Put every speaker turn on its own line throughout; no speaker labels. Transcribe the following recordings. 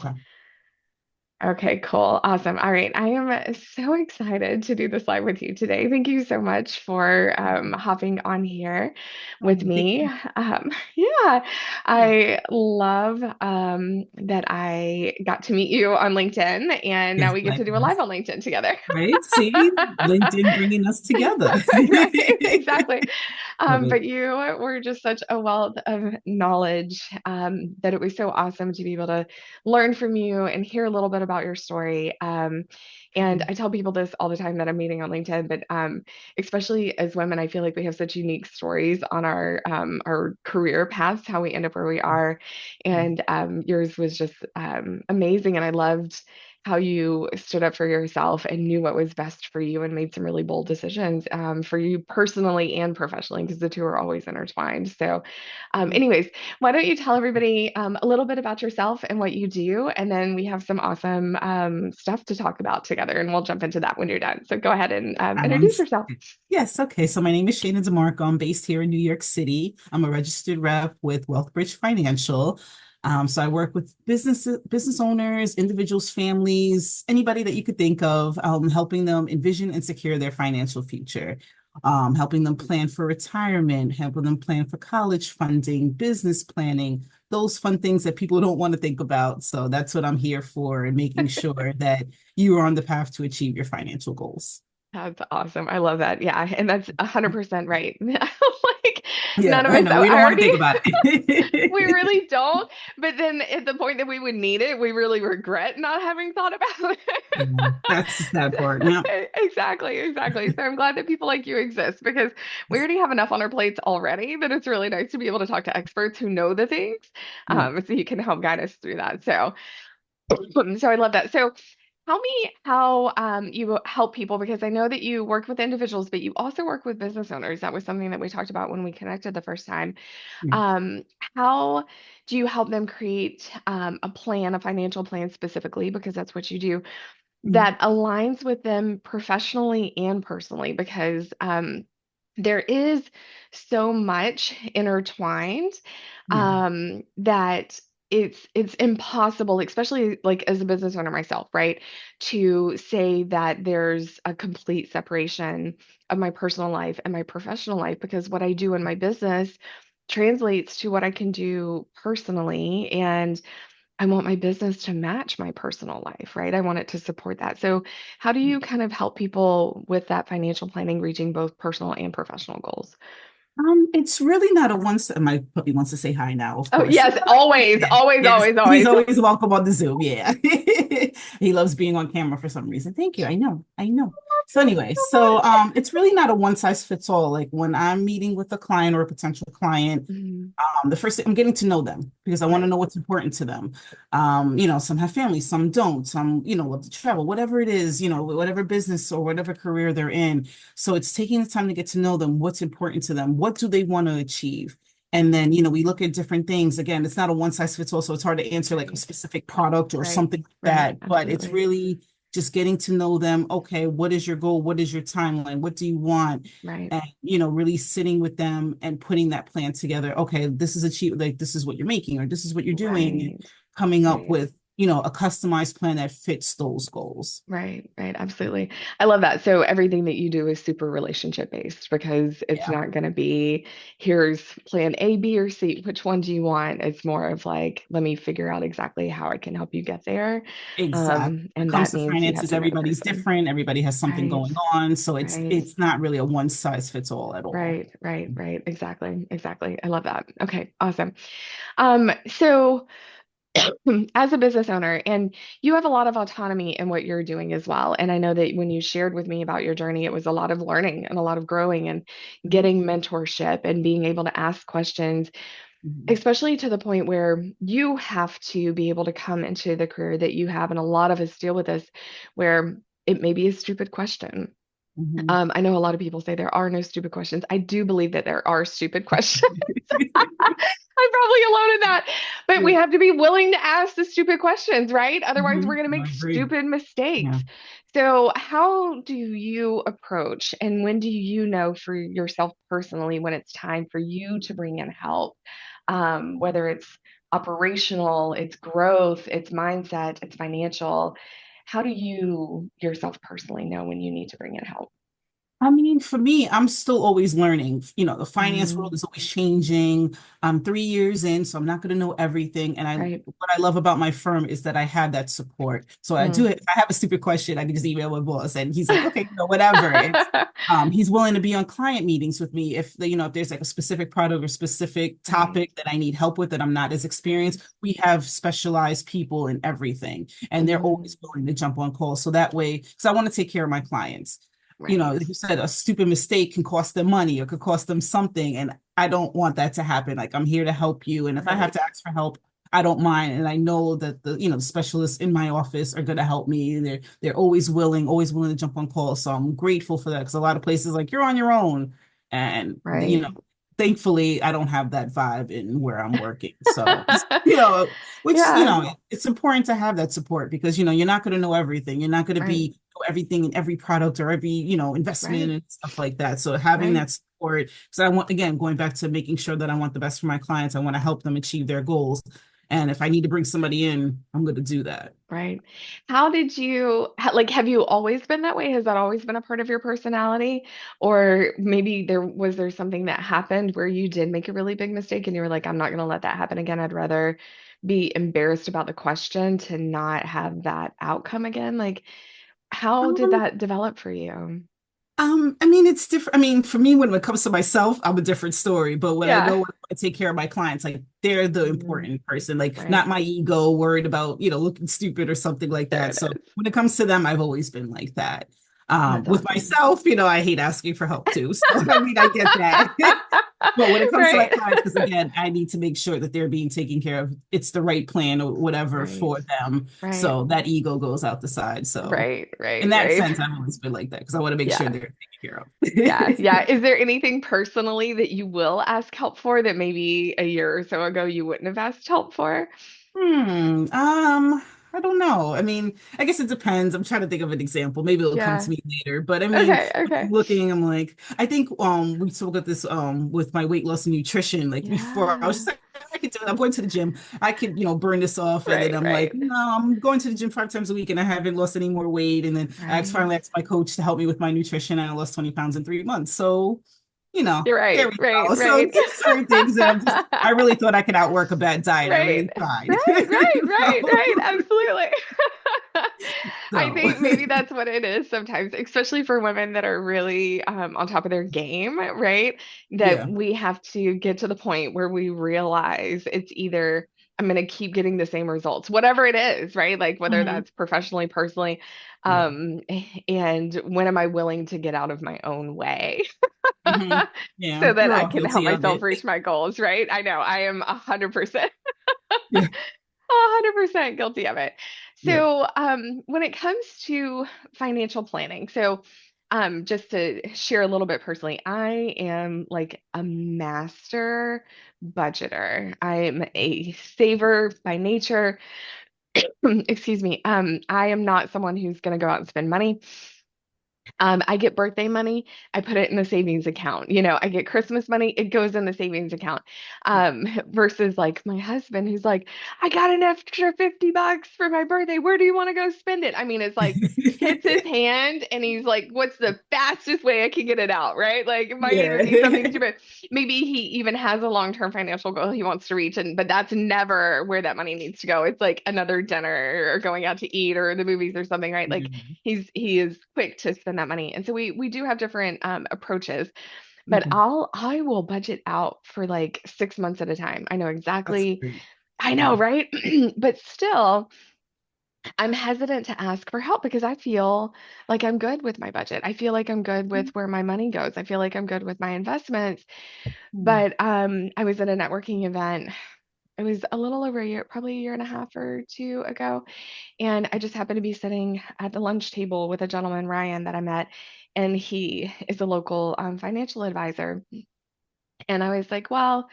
Okay.
Okay, cool. Awesome. All right. I am so excited to do this live with you today. Thank you so much for hopping on here with
Thank
me.
you.
Yeah,
Yeah.
I love that I got to meet you on LinkedIn and now
Yes,
we get to do a live
likewise.
on LinkedIn together.
Right? See, LinkedIn bringing us together.
Right, exactly.
Love it.
But you were just such a wealth of knowledge that it was so awesome to be able to learn from you and hear a little bit about your story. And I tell people this all the time that I'm meeting on LinkedIn, but especially as women, I feel like we have such unique stories on our career paths, how we end up where we are. And yours was just amazing, and I loved how you stood up for yourself and knew what was best for you and made some really bold decisions for you personally and professionally, because the two are always intertwined. So, anyways, why don't you tell everybody a little bit about yourself and what you do? And then we have some awesome stuff to talk about together, and we'll jump into that when you're done. So, go ahead and introduce
Sounds
yourself.
yes, okay. So my name is Shana DeMarco. I'm based here in New York City. I'm a registered rep with Wealthbridge Financial. So I work with business owners, individuals, families, anybody that you could think of, helping them envision and secure their financial future, helping them plan for retirement, helping them plan for college funding, business planning, those fun things that people don't want to think about. So that's what I'm here for, and making sure that you are on the path to achieve your financial goals.
That's awesome. I love that. Yeah, and that's 100% right. Like
Yeah,
none of
I
us,
know. We
I
don't want to
already
think about
we
it.
really don't. But then at the point that we would need it, we really regret not having thought about it.
Yeah, that's the sad part. Yeah.
Exactly, exactly. So I'm glad that people like you exist because we already have enough on our plates already that it's really nice to be able to talk to experts who know the things,
Yeah.
so you can help guide us through that. So, so I love that. So tell me how you help people because I know that you work with individuals, but you also work with business owners. That was something that we talked about when we connected the first time.
Yeah.
Um, how do you help them create a plan, a financial plan specifically, because that's what you do,
Mhm.
that aligns with them professionally and personally? Because there is so much intertwined
Yeah.
that it's impossible, especially like as a business owner myself, right, to say that there's a complete separation of my personal life and my professional life because what I do in my business translates to what I can do personally, and I want my business to match my personal life, right? I want it to support that. So, how do you kind of help people with that financial planning, reaching both personal and professional goals?
It's really not a one. My puppy wants to say hi now, of
Oh,
course.
yes, always,
Yeah.
always,
Yes,
always,
he's
always.
always welcome on the Zoom. Yeah. He loves being on camera for some reason. Thank you. I know. I know. So
Thank you
anyway,
so
so
much.
it's really not a one size fits all. Like when I'm meeting with a client or a potential client,
Mhm.
the first thing I'm getting to know them because I want to
Right,
know what's important to them. Some have families, some don't, some, love to travel, whatever it is, whatever business or whatever career they're in. So it's taking the time to get to know them, what's important to them, what do they want to achieve? And then, we look at different things. Again, it's not a one size fits all, so it's hard to answer like a
right,
specific product or
right,
something like
right.
that. But it's
Absolutely.
really just getting to know them. Okay, what is your goal? What is your timeline? What do you want?
Right,
And really sitting with them and putting that plan together. Okay, this is achieved, like this is what you're making, or this is what you're doing, and
right,
coming up
right.
with a customized plan that fits those goals.
Right, right, absolutely. I love that. So everything that you do is super relationship based because it's
Yeah,
not going to be here's plan A, B, or C. Which one do you want? It's more of like, let me figure out exactly how I can help you get there.
exactly. When it
And
comes
that
to
means you have
finances,
to know the
everybody's
person.
different. Everybody has something
Right,
going on, so it's
right,
it's not really a one size fits all at all.
right, right, right. Exactly, exactly. I love that. Okay, awesome. So as a business owner, and you have a lot of autonomy in what you're doing as well. And I know that when you shared with me about your journey, it was a lot of learning and a lot of growing and
Mhm.
getting mentorship and being able to ask questions,
Mhm.
especially to the point where you have to be able to come into the career that you have. And a lot of us deal with this where it may be a stupid question.
Mhm.
I know a lot of people say there are no stupid questions. I do believe that there are stupid questions. I'm probably alone in that. But we
Yeah.
have to be willing to ask the stupid questions, right? Otherwise, we're
Mhm.
going to
I
make
agree.
stupid
Yeah.
mistakes. So, how do you approach and when do you know for yourself personally when it's time for you to bring in help? Whether it's operational, it's growth, it's mindset, it's financial. How do you yourself personally know when you need to bring in help?
I mean, for me, I'm still always learning. The finance world
Mm,
is always changing. I'm 3 years in, so I'm not going to know everything. And
right.
what I love about my firm is that I have that support. So I do
Mm.
it. If I have a stupid question, I can just email my boss, and he's like, "Okay, whatever." He's willing to be on client meetings with me if there's like a specific product or specific
Right.
topic that I need help with that I'm not as
Right.
experienced. We have specialized people in everything, and they're
Mm,
always willing to jump on calls. So that way, because I want to take care of my clients.
right.
Like you said, a stupid mistake can cost them money or could cost them something. And I don't want that to happen. Like, I'm here to help you. And if I have
Right.
to ask for help, I don't mind. And I know that the specialists in my office are going to help me. And they're always willing to jump on calls. So I'm grateful for that because a lot of places like you're on your own. And,
Right.
thankfully I don't have that vibe in where I'm working. So,
Yeah.
it's important to have that support because, you're not going to know everything. You're not going to
Right.
be everything in every product or every investment
Right.
and stuff like that. So having
Right.
that support, because I want, again, going back to making sure that I want the best for my clients, I want to help them achieve their goals, and if I need to bring somebody in, I'm going to do that.
Right. How did you, like, have you always been that way? Has that always been a part of your personality? Or maybe there something that happened where you did make a really big mistake and you were like, I'm not going to let that happen again. I'd rather be embarrassed about the question to not have that outcome again. Like, how did
Um,
that develop for you?
I mean, it's different. I mean, for me, when it comes to myself, I'm a different story. But when I
Yeah.
know when I take care of my clients, like they're the
Mm,
important person, like not
right.
my ego worried about, looking stupid or something like
There
that.
it
So
is.
when it comes to them, I've always been like that.
That's
With
awesome.
myself, I hate asking for help too. So I mean, I get that. But when it comes to my
Right.
clients, because again, I need to make sure that they're being taken care of. It's the right plan or whatever
Right.
for them.
Right.
So that ego goes out the side. So
Right.
in
Right.
that
Right.
sense, I've always been like that because I want to make sure
Yeah.
they're taken care
Yeah,
of.
yeah. Is there anything personally that you will ask help for that maybe a year or so ago you wouldn't have asked help for?
I don't know. I mean, I guess it depends. I'm trying to think of an example. Maybe it'll come to
Yeah.
me later. But I mean,
Okay,
when I'm
okay.
looking, I'm like, I think we spoke about this with my weight loss and nutrition. Like before, I was
Yeah.
just like, I could do it. I'm going to the gym. I could, burn this off. And then
Right,
I'm like,
right.
no, I'm going to the gym 5 times a week and I haven't lost any more weight. And then
Right.
finally asked my coach to help me with my nutrition and I lost 20 pounds in 3 months. So,
You're
there
right,
we
right,
go. So
right.
there's certain things that I really thought I could outwork a bad diet. I
Right,
really tried.
right, right, right, right.
So,
Absolutely. I
so
think maybe that's what it is sometimes, especially for women that are really on top of their game, right? That
yeah.
we have to get to the point where we realize it's either I'm going to keep getting the same results, whatever it is, right? Like whether
Hmm.
that's professionally, personally,
Yeah.
um, and when am I willing to get out of my own way
Hmm. Yeah.
so that
We're
I
all
can help
guilty of
myself
it.
reach my goals, right? I know I am 100%.
Yeah.
100% guilty of it.
Yeah.
So, when it comes to financial planning, so just to share a little bit personally, I am like a master budgeter. I'm a saver by nature. Excuse me. I am not someone who's going to go out and spend money. I get birthday money, I put it in the savings account. I get Christmas money, it goes in the savings account. Versus like my husband who's like, I got an extra $50 for my birthday. Where do you want to go spend it? I mean, it's like hits his hand and he's like, what's the fastest way I can get it out, right? Like it might even be something
Yeah.
stupid. Maybe he even has a long-term financial goal he wants to reach, but that's never where that money needs to go. It's like another dinner or going out to eat or the movies or something, right? Like he is quick to spend that money. And so we do have different approaches, but
Mhm.
I will budget out for like 6 months at a time. I know
That's
exactly.
great.
I know,
Yeah.
right? But still, I'm hesitant to ask for help because I feel like I'm good with my budget. I feel like I'm good with where my money goes. I feel like I'm good with my investments.
Mhm.
But I was at a networking event. It was a little over a year, probably a year and a half or two ago. And I just happened to be sitting at the lunch table with a gentleman, Ryan, that I met, and he is a local financial advisor. And I was like, well,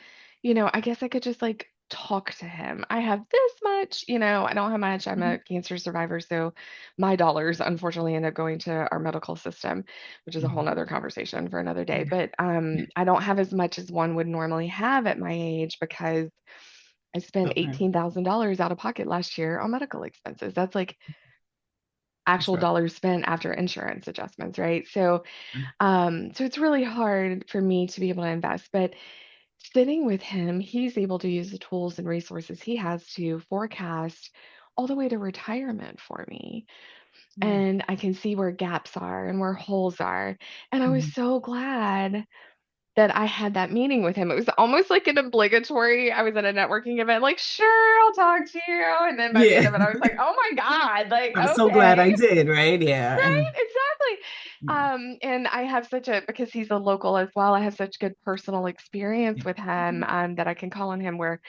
I guess I could just like talk to him. I have this much, I don't have much. I'm a cancer survivor, so my dollars unfortunately end up going to our medical system, which is a whole
Mhm.
nother conversation for another day.
Yeah.
But I don't have as much as one would normally have at my age because I spent
Okay.
$18,000 out of pocket last year on medical expenses. That's like
That's
actual
right.
dollars spent after insurance adjustments, right? So it's really hard for me to be able to invest, but sitting with him, he's able to use the tools and resources he has to forecast all the way to retirement for me.
Yeah.
And I can see where gaps are and where holes are. And I was
Mhm.
so glad that I had that meeting with him. It was almost like an obligatory. I was at a networking event, like, sure, I'll talk to you. And then by the end
Yeah.
of it, I was like, oh my God, like,
I'm so glad I
okay.
did, right? Yeah.
Right,
And
exactly.
yeah.
And I have such a, because he's a local as well, I have such good personal experience
Yeah.
with him, that I can call on him where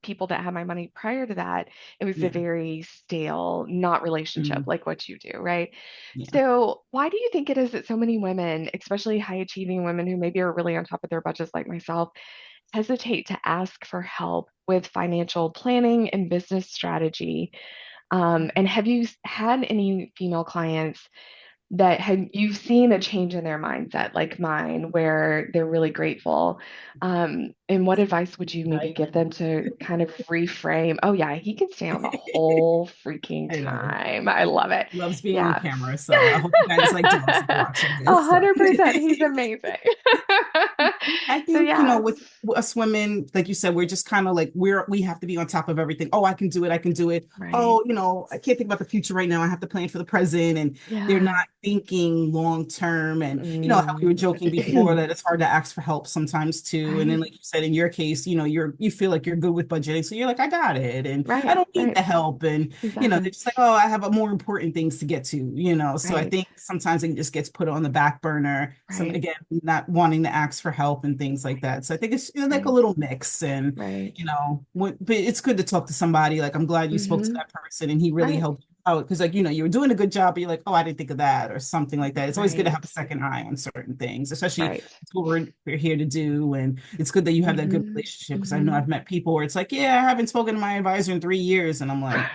people that had my money prior to that, it was a
Yeah.
very stale, not relationship
Mhm.
like what you do, right?
Yeah.
So why do you think it is that so many women, especially high achieving women who maybe are really on top of their budgets like myself, hesitate to ask for help with financial planning and business strategy? And have you had any female clients that had you've seen a change in their mindset like mine where they're really grateful, and what advice would you maybe give them to kind of reframe? Oh yeah, he can stay on the whole freaking
I know.
time. I love it.
Loves being on
Yeah.
camera. So I hope you guys like dogs watching
A
this. So.
100%, he's amazing.
I
So
think,
yeah.
with us women, like you said, we're just kind of like we have to be on top of everything. Oh, I can do it. I can do it.
Right.
Oh, I can't think about the future right now. I have to plan for the present. And they're not
Yeah.
thinking long term. And how we were
Mm.
joking before that it's hard to ask for help sometimes too. And then
Right.
like you said, in your case, you feel like you're good with budgeting. So you're like, I got it. And I
Right.
don't need
Right.
the help. And they're
Exactly.
just like, oh, I have a more important things to get to. So I
Right.
think sometimes it just gets put on the back burner. Some
Right.
again, not wanting to ask for help and things like that. So I think it's like a
Right.
little mix, and
Right.
but it's good to talk to somebody. Like I'm glad you spoke to
Mm-hmm.
that person and he really
Right.
helped you out because like you were doing a good job, but you're like, oh, I didn't think of that or something like that. It's always good to have a
Right.
second eye on certain things, especially
Right.
it's what we're here to do. And it's good that you have that good
Mm-hmm.
relationship because I know
Mm-hmm.
I've met people where it's like, yeah, I haven't spoken to my advisor in 3 years, and I'm like,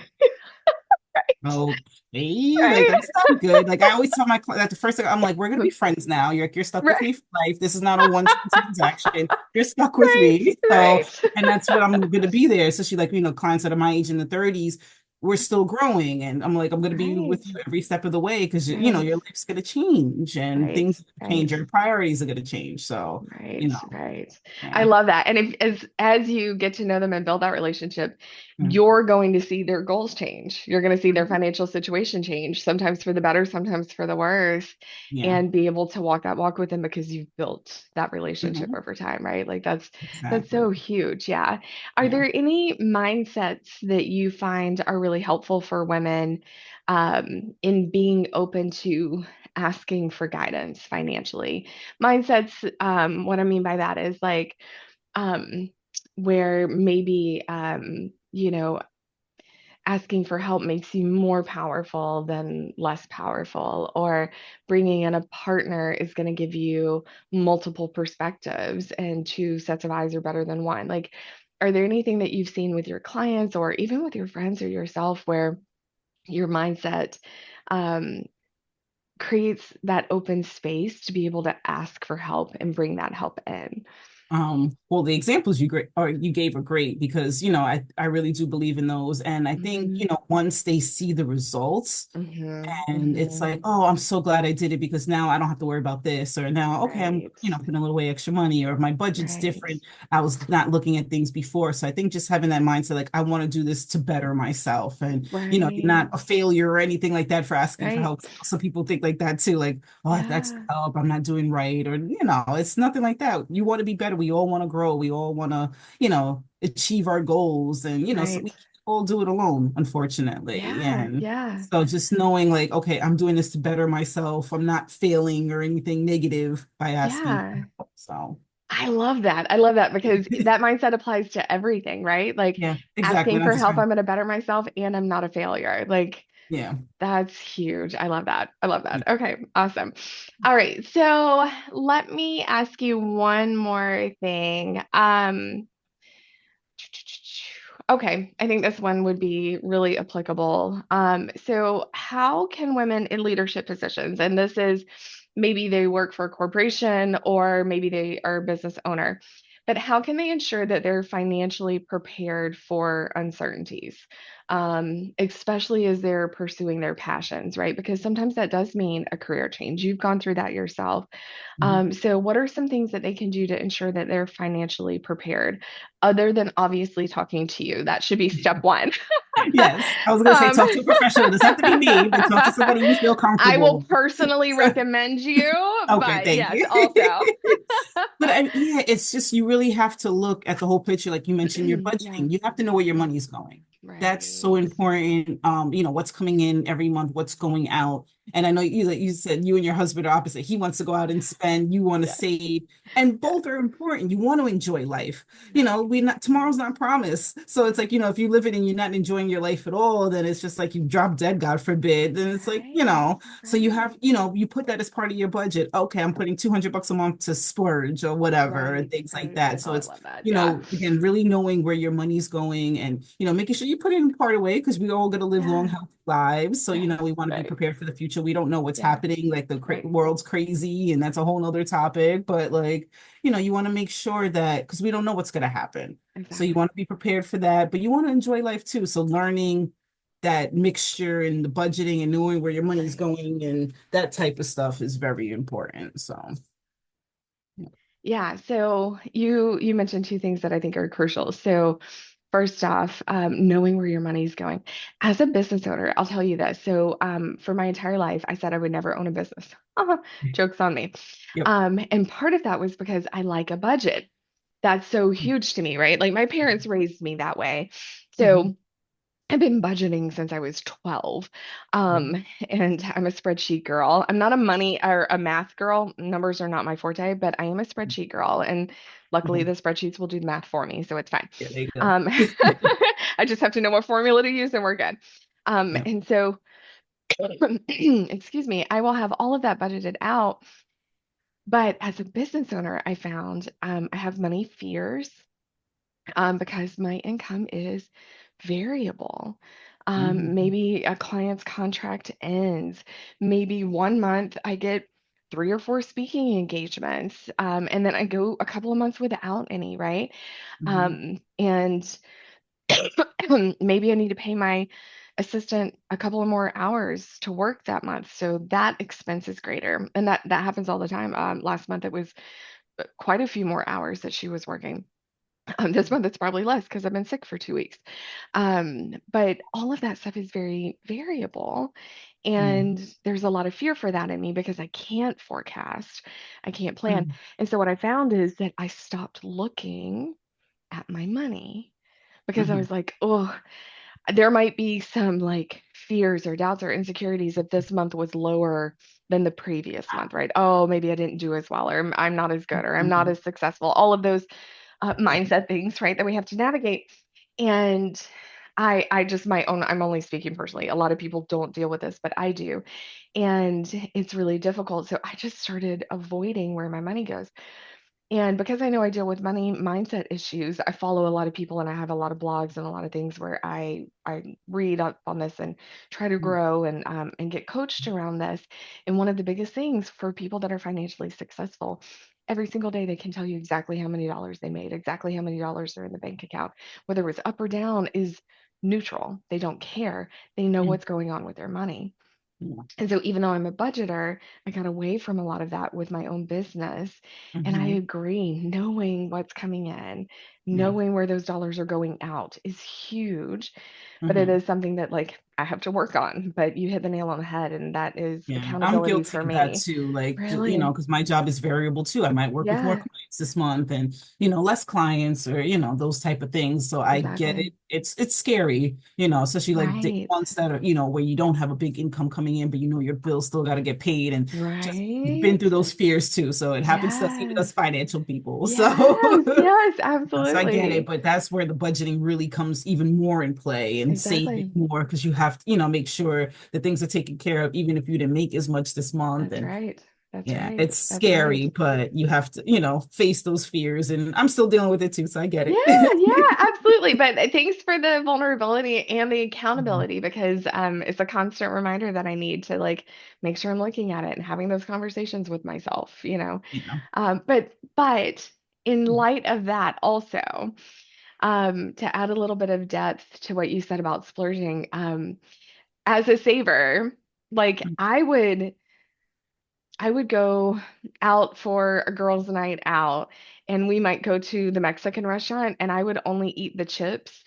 okay, like
Right.
that's not good. Like I always tell my client that the first thing I'm like, we're gonna be friends now. You're stuck with
Right.
me for life. This is not a one-time transaction. You're stuck with
Right.
me. So,
Right.
and that's what I'm gonna be there. Especially like, clients that are my age in the 30s, we're still growing. And I'm like, I'm gonna be
Right.
with you every step of the way because
Right.
your life's gonna change and
Right.
things change,
Right.
your priorities are gonna change. So,
Right, right. I
yeah.
love that. And if as you get to know them and build that relationship,
Yeah.
you're going to see their goals change. You're going to see their
Mhm.
financial situation change, sometimes for the better, sometimes for the worse,
Yeah.
and be able to walk that walk with them because you've built that relationship
Mhm.
over time, right? Like that's
Exactly.
so huge. Yeah. Are
Yeah.
there any mindsets that you find are really helpful for women, in being open to asking for guidance financially? Mindsets, what I mean by that is like, um, where maybe, asking for help makes you more powerful than less powerful, or bringing in a partner is going to give you multiple perspectives, and two sets of eyes are better than one. Like, are there anything that you've seen with your clients or even with your friends or yourself where your mindset, um, creates that open space to be able to ask for help and bring that help in?
Well, the examples you gave are great because, I really do believe in those. And I think,
Mhm.
once they see the results,
Mhm.
and it's
Mhm.
like, oh, I'm so glad I did it because now I don't have to worry about this. Or now, okay, I'm,
Right.
putting a little away extra money, or my budget's
Right.
different. I was not looking at things before. So I think just having that mindset, like, I want to do this to better myself. And, you're
Right.
not a failure or anything like that for asking for help.
Right.
Some people think like that too, like, oh, I have to ask
Yeah.
for help. I'm not doing right. Or, it's nothing like that. You want to be better. We all want to grow. We all want to, achieve our goals. And, so we
Right.
can't all do it alone, unfortunately.
Yeah.
And,
Yeah.
so just knowing like, okay, I'm doing this to better myself. I'm not failing or anything negative by asking for
Yeah.
help. So
I love that. I love that because that mindset applies to everything, right? Like,
yeah, exactly.
asking
Not
for
just
help,
for,
I'm going to better myself and I'm not a failure. Like,
yeah.
that's huge. I love that. I love that. Okay, awesome. All right. So let me ask you one more thing. Okay, I think this one would be really applicable. So how can women in leadership positions, and this is maybe they work for a corporation or maybe they are a business owner, but how can they ensure that they're financially prepared for uncertainties, especially as they're pursuing their passions, right? Because sometimes that does mean a career change. You've gone through that yourself.
Mhm.
So, what are some things that they can do to ensure that they're financially prepared, other than obviously talking to you? That should be step one.
Yes, I was going to say
Um,
talk to a professional. It doesn't have to be me, but talk to somebody you feel
I will
comfortable.
personally recommend you,
Okay,
but
thank
yes,
you.
also.
But yeah, it's just you really have to look at the whole picture. Like you mentioned, your
Yeah,
budgeting. You have to know where your
yeah,
money's going. That's so
right.
important. What's coming in every month, what's going out. And I know you said you and your husband are opposite. He wants to go out and spend, you want to
Yes,
save, and
yes,
both are important. You want to enjoy life.
right,
We not tomorrow's not promised. So it's like, if you live it and you're not enjoying your life at all, then it's just like you drop dead, God forbid. Then it's like,
right,
so you
right,
have, you put that as part of your budget. Okay, I'm putting $200 a month to splurge or whatever, and
right,
things like
right.
that. So
Oh, I
it's,
love that. Yeah,
again, really knowing where your money's going and, making sure you put it in part away because we all going to live long,
yeah,
healthy lives. So,
right,
we want to be
right,
prepared for the future. We don't know what's
yeah,
happening. Like the
right,
world's crazy and that's a whole nother topic. But like, you want to make sure that because we don't know what's going to happen. So you
exactly.
want to be prepared for that, but you want to enjoy life too. So learning that mixture and the budgeting and knowing where your money's
Right.
going and that type of stuff is very important. So, yeah.
Yeah, so you mentioned two things that I think are crucial. So first off, knowing where your money's going. As a business owner, I'll tell you this. So for my entire life, I said I would never own a business. Joke's on me.
Yep.
And part of that was because I like a budget. That's so huge to me, right? Like my parents raised me that way.
Mhm.
So I've been budgeting since I was 12. And I'm a spreadsheet girl. I'm not a money or a math girl. Numbers are not my forte, but I am a spreadsheet girl. And luckily,
Mhm.
the spreadsheets will do the math for me, so it's fine.
Yeah, there you go.
Um, I just have to know what formula to use and we're good.
Yeah.
And so, excuse me, I will have all of that budgeted out. But as a business owner, I found I have money fears because my income is variable.
Mhm.
Maybe a client's contract ends. Maybe one month I get 3 or 4 speaking engagements, and then I go a couple of months without any, right?
Mhm.
And maybe I need to pay my assistant a couple of more hours to work that month, so that expense is greater, and that happens all the time. Last month it was quite a few more hours that she was working. This month it's probably less because I've been sick for 2 weeks. But all of that stuff is very variable.
Yeah.
And there's a lot of fear for that in me because I can't forecast, I can't plan.
Mhm.
And so what I found is that I stopped looking at my money because I
Mhm.
was like, oh, there might be some like fears or doubts or insecurities if this month was lower than the previous month, right? Oh, maybe I didn't do as well, or I'm not as good, or I'm not
Mhm.
as successful. All of those
Yeah.
mindset things, right, that we have to navigate. And I just my own, I'm only speaking personally. A lot of people don't deal with this, but I do. And it's really difficult. So I just started avoiding where my money goes. And because I know I deal with money mindset issues, I follow a lot of people and I have a lot of blogs and a lot of things where I read up on this and try to grow and get coached around this. And one of the biggest things for people that are financially successful, every single day they can tell you exactly how many dollars they made, exactly how many dollars are in the bank account, whether it's up or down is neutral. They don't care. They know
Mhm.
what's going on with their money.
Yeah.
And so even though I'm a budgeter, I got away from a lot of that with my own business. And I
Mhm.
agree, knowing what's coming in,
Yeah.
knowing where those dollars are going out is huge, but it
Mhm.
is something that like I have to work on. But you hit the nail on the head, and that is
Yeah, I'm
accountability
guilty
for
of that
me.
too. Like,
Really?
because my job is variable too. I might work with more
Yeah,
clients this month and, less clients or, those type of things. So I get
exactly.
it. It's scary, especially like
Right.
months that are, where you don't have a big income coming in, but your bills still got to get paid and just been
Right.
through those fears too. So it happens to us, even
Yes.
as financial people. So
Yes. Yes.
So I get it,
Absolutely.
but that's where the budgeting really comes even more in play and saving
Exactly.
more because you have to, make sure that things are taken care of, even if you didn't make as much this month.
That's
And
right. That's
yeah,
right.
it's
That's
scary,
right.
but you have to, face those fears. And I'm still dealing with it too, so I get
Yeah,
it.
yeah, absolutely. But thanks for the vulnerability and the
Mhm.
accountability because it's a constant reminder that I need to like make sure I'm looking at it and having those conversations with myself.
Yeah.
But in light of that, also, to add a little bit of depth to what you said about splurging, as a saver, like I would go out for a girls' night out, and we might go to the Mexican restaurant, and I would only eat the chips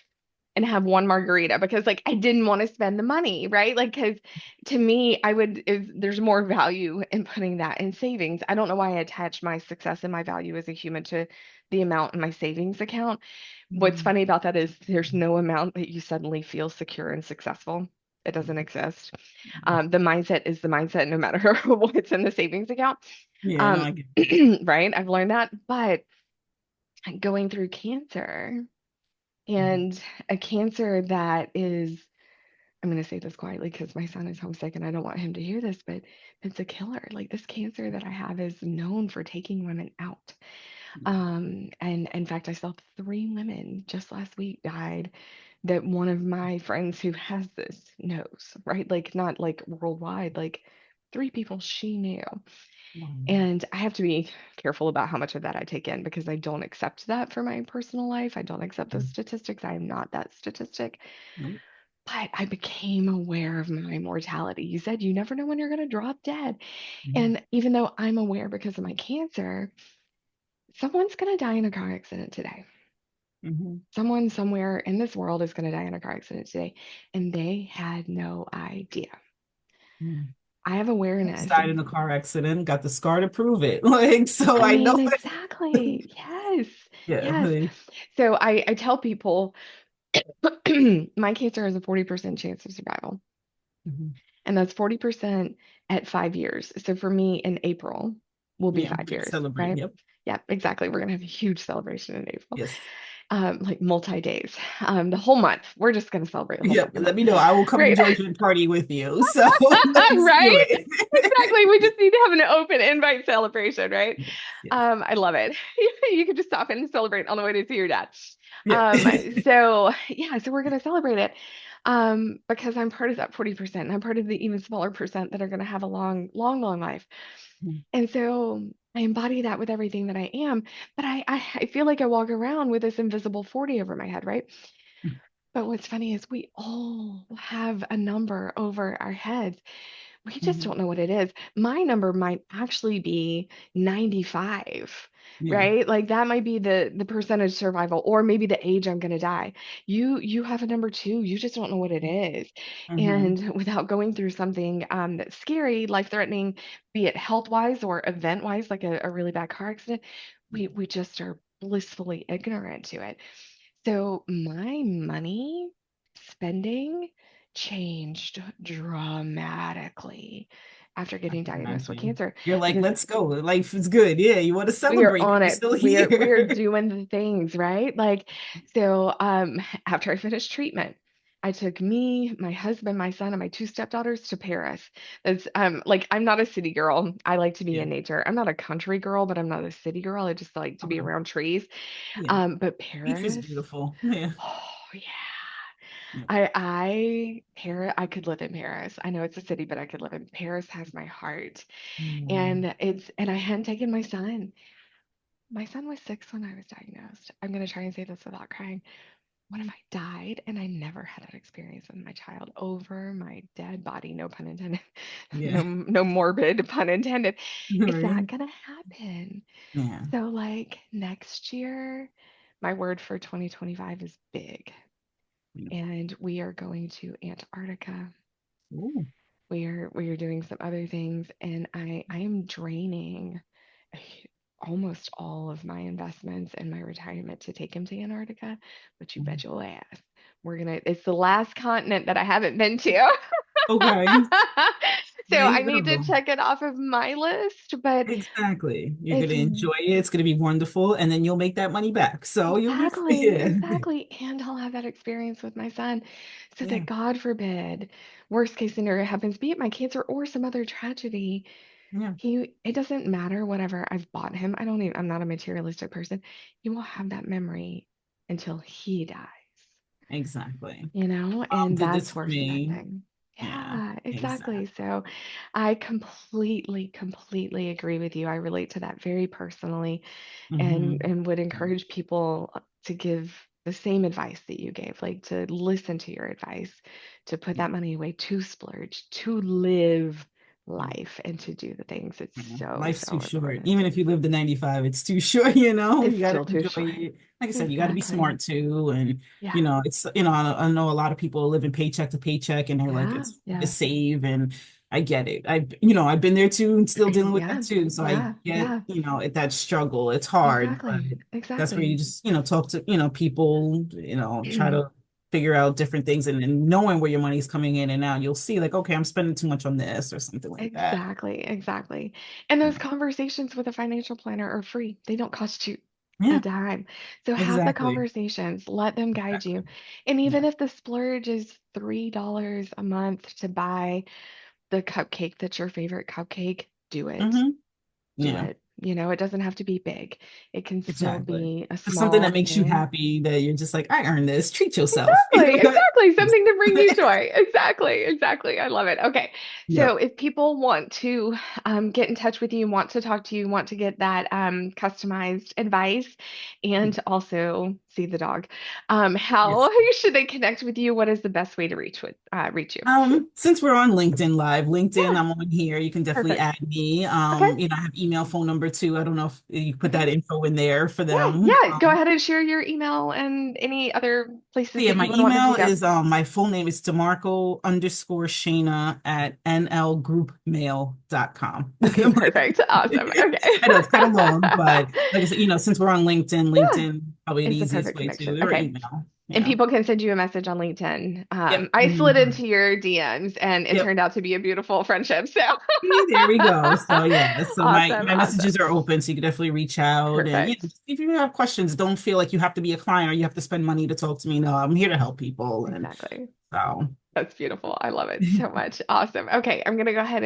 and have one margarita because like I didn't want to spend the money, right? Like, because to me, there's more value in putting that in savings. I don't know why I attach my success and my value as a human to the amount in my savings account. What's
Mhm.
funny about that is there's no amount that you suddenly feel secure and successful. It doesn't exist. The mindset is the mindset no matter what's in the savings account.
Yeah, no,
Um,
I get
right? I've learned that. But going through cancer
it.
and a cancer that is, I'm going to say this quietly because my son is homesick and I don't want him to hear this, but it's a killer. Like this cancer that I have is known for taking women out. And in fact, I saw 3 women just last week died that one of my friends who has this knows, right? Like not like worldwide, like 3 people she knew.
Wow.
And I have to be careful about how much of that I take in because I don't accept that for my personal life. I don't accept those statistics. I am not that statistic.
Nope.
But I became aware of my mortality. You said you never know when you're going to drop dead.
Mhm.
And even though I'm aware because of my cancer, someone's going to die in a car accident today.
Mhm.
Someone somewhere in this world is going to die in a car accident today. And they had no idea.
Mhm.
I have
Almost
awareness.
died in a car accident, got the scar to prove it. Like, so
I
I know
mean,
it.
exactly. Yes.
Yeah.
Yes. So I tell people my cancer has a 40% chance of survival.
Mhm.
And that's 40% at 5 years. So for me in April will be
Yeah.
5 years,
Celebrate.
right?
Yep.
Yeah, exactly. We're gonna have a huge celebration in April,
Yes.
like multi-days, the whole month. We're just gonna celebrate the whole
Yep.
fucking month,
Let me know. I will come to
right?
Georgia and party with you. So let's do
Right?
it.
Exactly. We just need to have an open invite celebration, right?
Yes. Yes.
I love it. You could just stop in and celebrate on the way to see your dad.
Yep.
So yeah, so we're gonna celebrate it. Because I'm part of that 40%. And I'm part of the even smaller percent that are gonna have a long, long, long life. And so I embody that with everything that I am, but I feel like I walk around with this invisible 40 over my head, right? But what's funny is we all have a number over our heads. We just
Mhm.
don't know what it is. My number might actually be 95,
Yeah.
right? Like that might be the percentage survival, or maybe the age I'm gonna die. You have a number too. You just don't know what it is.
Mhm.
And without going through something that's scary, life-threatening, be it health-wise or event-wise, like a really bad car accident, we just are blissfully ignorant to it. So my money spending changed dramatically after
I
getting
can
diagnosed with
imagine.
cancer
You're like,
because
let's go. Life is good. Yeah. You want to
we are
celebrate that
on
you're
it.
still
We are
here.
doing the things, right? Like so after I finished treatment, I took me, my husband, my son, and my 2 stepdaughters to Paris. It's like I'm not a city girl. I like to be
Yeah.
in nature. I'm not a country girl, but I'm not a city girl. I just like to be
Okay.
around trees.
Yeah.
But
Beach is
Paris,
beautiful. Yeah.
oh yeah.
Yeah.
Paris, I could live in Paris. I know it's a city, but I could live in Paris has my heart.
Mm.
And I hadn't taken my son. My son was 6 when I was diagnosed. I'm gonna try and say this without crying. What if I died and I never had that experience with my child over my dead body? No pun intended.
Yeah.
No morbid pun intended. Is that
Right.
gonna happen?
Yeah.
So like next year, my word for 2025 is big.
Yeah.
And we are going to Antarctica.
Ooh.
We are doing some other things, and I am draining almost all of my investments and my retirement to take him to Antarctica, but you bet your ass. It's the last continent that I haven't been to.
Okay.
So
There
I
you
need to
go.
check it off of my list, but
Exactly. You're
it's
gonna enjoy it. It's gonna be wonderful, and then you'll make that money back. So you'll be
exactly,
yeah.
exactly. And I'll have that experience with my son so
Yeah.
that God forbid, worst case scenario happens, be it my cancer or some other tragedy.
Yeah.
It doesn't matter whatever I've bought him. I'm not a materialistic person. He will have that memory until he dies,
Exactly.
you know?
Mom
And
did this
that's
for
worth
me.
investing.
Yeah.
Yeah. exactly.
Exactly.
So I completely, completely agree with you. I relate to that very personally
Hmm.
and would encourage people to give the same advice that you gave, like to listen to your advice, to put that money away, to splurge, to live life and to do the things. It's so,
Life's too
so
short.
important.
Even if you live to 95, it's too short, you know?
It's
You got to
still too
enjoy
short.
it. Like I said, you got to be
Exactly.
smart too. And,
Yeah.
it's, I know a lot of people live in paycheck to paycheck and they're like,
Yeah.
it's hard to
Yeah.
save. And I get it. I've been there too and still dealing with that
Yeah.
too. So I
Yeah.
get,
Yeah.
that struggle. It's hard, but
Exactly.
that's where you
Exactly.
just, talk to, people, try to figure out different things and knowing where your money's coming in and out, you'll see like, okay, I'm spending too much on this or something like that.
Exactly, exactly. And those conversations with a financial planner are free. They don't cost you a
Yeah,
dime. So have the
exactly.
conversations, let them guide
Exactly.
you. And even
Yeah.
if the splurge is $3 a month to buy the cupcake that's your favorite cupcake, do it.
Hmm.
Do
Yeah,
it. You know, it doesn't have to be big. It can still
exactly.
be a
It's something that
small
makes you
thing.
happy that you're just like, I earned this. Treat yourself.
Exactly, exactly.
Yes.
Something to bring you joy. Exactly, exactly. I love it. Okay. So
Yep.
if people want to get in touch with you, want to talk to you, want to get that customized advice and also see the dog, how
Yes.
should they connect with you? What is the best way to reach you?
Since we're on LinkedIn Live, LinkedIn,
Yeah,
I'm on here. You can definitely
perfect.
add me.
Okay.
I have email, phone number too. I don't know if you put
Okay.
that info in there for
Yeah,
them.
yeah. Go ahead and share your email and any other places
Yeah,
that
my
you would want them
email
to go.
is my full name is DeMarco_Shana at nlgroupmail.com.
Okay, perfect. Awesome. Okay.
I know it's kind of long, but like I said, since we're on LinkedIn,
Yeah.
LinkedIn probably the
Is the
easiest
perfect
way
connection.
to, or
Okay.
email.
And
Yeah.
people can send you a message on LinkedIn.
Yep.
I slid
Mhm.
into your DMs and it
Yep.
turned out to be a beautiful friendship. So
See, there we go. So yeah, so my
awesome.
my
Awesome.
messages are open, so you can definitely reach out and
Perfect.
if you have questions, don't feel like you have to be a client or you have to spend money to talk to me. No, I'm here to help people, and
Exactly.
so.
That's beautiful. I love it so much. Awesome. Okay. I'm going to go ahead and